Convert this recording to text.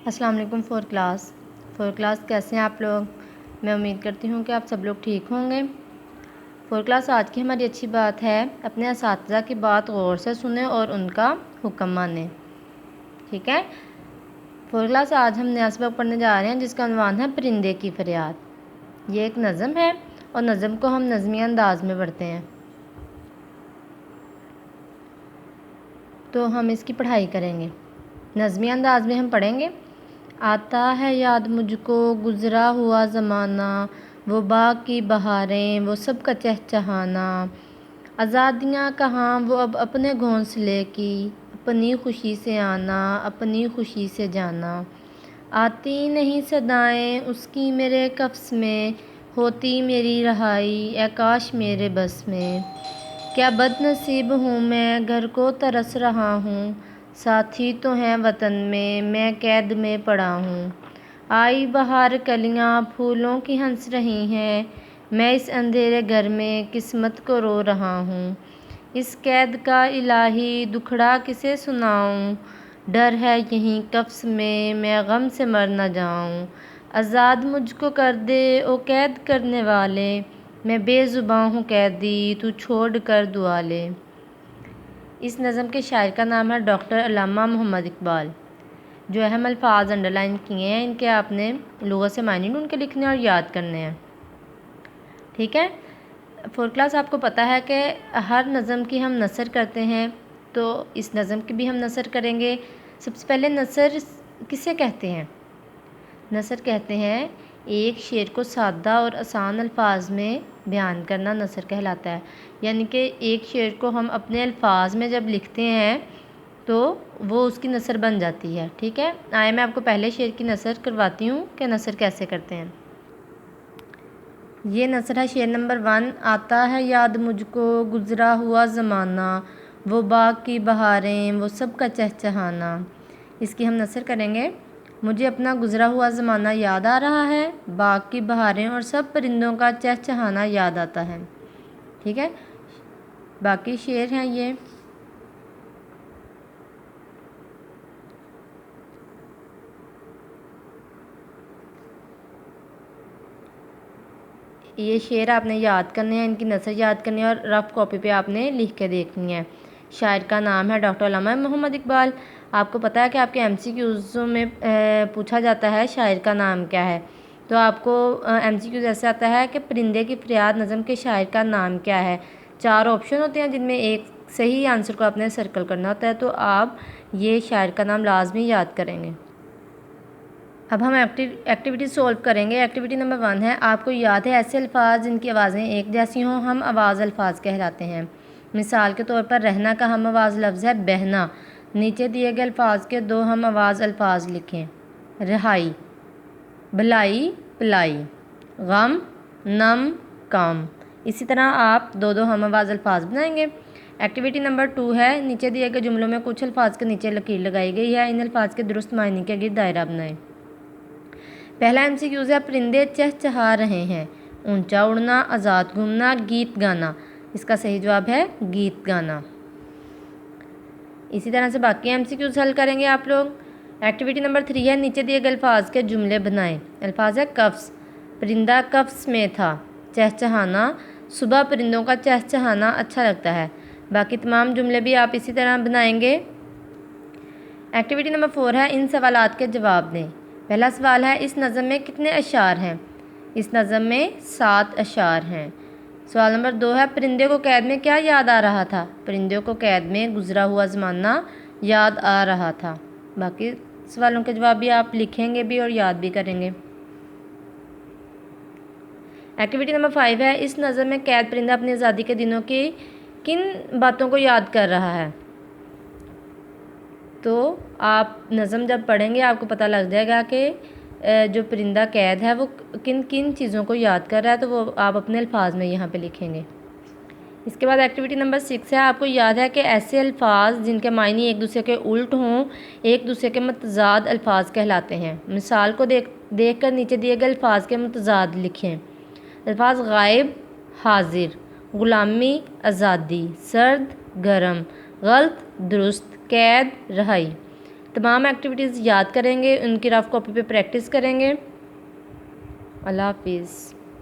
السلام علیکم four class کیسے ہیں آپ لوگ؟ میں امید کرتی ہوں کہ آپ سب لوگ ٹھیک ہوں گے۔ فور کلاس آج کی ہماری اچھی بات ہے، اپنے اساتذہ کی بات غور سے سنیں اور ان کا حکم مانیں، ٹھیک ہے؟ فور کلاس آج ہم نیا سبق پڑھنے جا رہے ہیں جس کا عنوان ہے پرندے کی فریاد۔ یہ ایک نظم ہے اور نظم کو ہم نظمی انداز میں پڑھتے ہیں، تو ہم اس کی پڑھائی کریں گے۔ نظمی انداز میں ہم پڑھیں گے۔ آتا ہے یاد مجھ کو گزرا ہوا زمانہ، وہ باغ کی بہاریں وہ سب کا چہچہانا، آزادیاں کہاں وہ اب اپنے گھونسلے کی، اپنی خوشی سے آنا اپنی خوشی سے جانا، آتی نہیں صدائیں اس کی میرے قفس میں، ہوتی میری رہائی اے کاش میرے بس میں، کیا بد نصیب ہوں میں گھر کو ترس رہا ہوں، ساتھی تو ہیں وطن میں قید میں پڑا ہوں، آئی بہار کلیاں پھولوں کی ہنس رہی ہیں، میں اس اندھیرے گھر میں قسمت کو رو رہا ہوں، اس قید کا الہی دکھڑا کسے سناؤں، ڈر ہے یہیں قفس میں غم سے مر نہ جاؤں، آزاد مجھ کو کر دے او قید کرنے والے، میں بے زباں ہوں قیدی تو چھوڑ کر دعا لے۔ اس نظم کے شاعر کا نام ہے ڈاکٹر علامہ محمد اقبال۔ جو اہم الفاظ انڈر لائن کیے ہیں ان کے آپ نے لغت سے معنی ڈھونڈ کے لکھنے اور یاد کرنے ہیں، ٹھیک ہے؟ فور کلاس آپ کو پتہ ہے کہ ہر نظم کی ہم نثر کرتے ہیں، تو اس نظم کی بھی ہم نثر کریں گے۔ سب سے پہلے نثر کسے کہتے ہیں؟ نثر کہتے ہیں ایک شعر کو سادہ اور آسان الفاظ میں بیان کرنا نثر کہلاتا ہے، یعنی کہ ایک شعر کو ہم اپنے الفاظ میں جب لکھتے ہیں تو وہ اس کی نثر بن جاتی ہے، ٹھیک ہے؟ آئے میں آپ کو پہلے شعر کی نثر کرواتی ہوں کہ نثر کیسے کرتے ہیں۔ یہ نثر ہے شعر نمبر 1۔ آتا ہے یاد مجھ کو گزرا ہوا زمانہ، وہ باغ کی بہاریں وہ سب کا چہچہانا۔ اس کی ہم نثر کریں گے۔ مجھے اپنا گزرا ہوا زمانہ یاد آ رہا ہے، باغ کی بہاریں اور سب پرندوں کا چہچہانا یاد آتا ہے، ٹھیک ہے؟ باقی شعر ہیں یہ۔ یہ شعر آپ نے یاد کرنے ہیں، ان کی نثر یاد کرنی ہے اور رف کاپی پہ آپ نے لکھ کے دیکھنی ہے۔ شاعر کا نام ہے ڈاکٹر علامہ محمد اقبال۔ آپ کو پتہ ہے کہ آپ کے MCQs میں پوچھا جاتا ہے شاعر کا نام کیا ہے، تو آپ کو MCQs ایسے آتا ہے کہ پرندے کی فریاد نظم کے شاعر کا نام کیا ہے۔ 4 آپشن ہوتے ہیں جن میں ایک صحیح آنسر کو آپ نے سرکل کرنا ہوتا ہے، تو آپ یہ شاعر کا نام لازمی یاد کریں گے۔ اب ہم ایکٹیویٹی سولو کریں گے۔ ایکٹیویٹی نمبر 1 ہے، آپ کو یاد ہے ایسے الفاظ جن کی آوازیں ایک جیسی ہوں ہم آواز الفاظ کہلاتے ہیں۔ مثال کے طور پر رہنا کا ہم آواز لفظ ہے بہنا۔ نیچے دیے گئے الفاظ کے 2 ہم آواز الفاظ لکھیں۔ رہائی، بھلائی پلائی، غم نم کام۔ اسی طرح آپ 2 ہم آواز الفاظ بنائیں گے۔ ایکٹیویٹی نمبر 2 ہے، نیچے دیے گئے جملوں میں کچھ الفاظ کے نیچے لکیر لگائی گئی ہے، ان الفاظ کے درست معنی کے گرد دائرہ بنائیں۔ پہلا MCQ ہے، پرندے چہچہا رہے ہیں، اونچا اڑنا آزاد گھومنا گیت گانا۔ اس کا صحیح جواب ہے گیت گانا۔ اسی طرح سے باقی MCQs حل کریں گے آپ لوگ۔ ایکٹیویٹی نمبر 3 ہے، نیچے دیے گئے الفاظ کے جملے بنائیں۔ الفاظ ہے قفس، پرندہ قفس میں تھا، چہچہانا، صبح پرندوں کا چہچہانا اچھا لگتا ہے۔ باقی تمام جملے بھی آپ اسی طرح بنائیں گے۔ ایکٹیویٹی نمبر 4 ہے، ان سوالات کے جواب دیں۔ پہلا سوال ہے، اس نظم میں کتنے اشعار ہیں؟ اس نظم میں 7 اشعار ہیں۔ سوال نمبر 2 ہے، پرندے کو قید میں کیا یاد آ رہا تھا؟ پرندے کو قید میں گزرا ہوا زمانہ یاد آ رہا تھا۔ باقی سوالوں کے جواب بھی آپ لکھیں گے بھی اور یاد بھی کریں گے۔ ایکٹیویٹی نمبر 5 ہے، اس نظم میں قید پرندہ اپنی آزادی کے دنوں کی کن باتوں کو یاد کر رہا ہے؟ تو آپ نظم جب پڑھیں گے آپ کو پتہ لگ جائے گا کہ جو پرندہ قید ہے وہ کن کن چیزوں کو یاد کر رہا ہے، تو وہ آپ اپنے الفاظ میں یہاں پہ لکھیں گے۔ اس کے بعد ایکٹیویٹی نمبر 6 ہے، آپ کو یاد ہے کہ ایسے الفاظ جن کے معنی ایک دوسرے کے الٹ ہوں ایک دوسرے کے متضاد الفاظ کہلاتے ہیں۔ مثال کو دیکھ کر نیچے دیے گئے الفاظ کے متضاد لکھیں۔ الفاظ غائب حاضر، غلامی آزادی، سرد گرم، غلط درست، قید رہائی۔ تمام ایکٹیویٹیز یاد کریں گے، ان کی رف کاپی پہ پریکٹس کریں گے۔ اللہ حافظ۔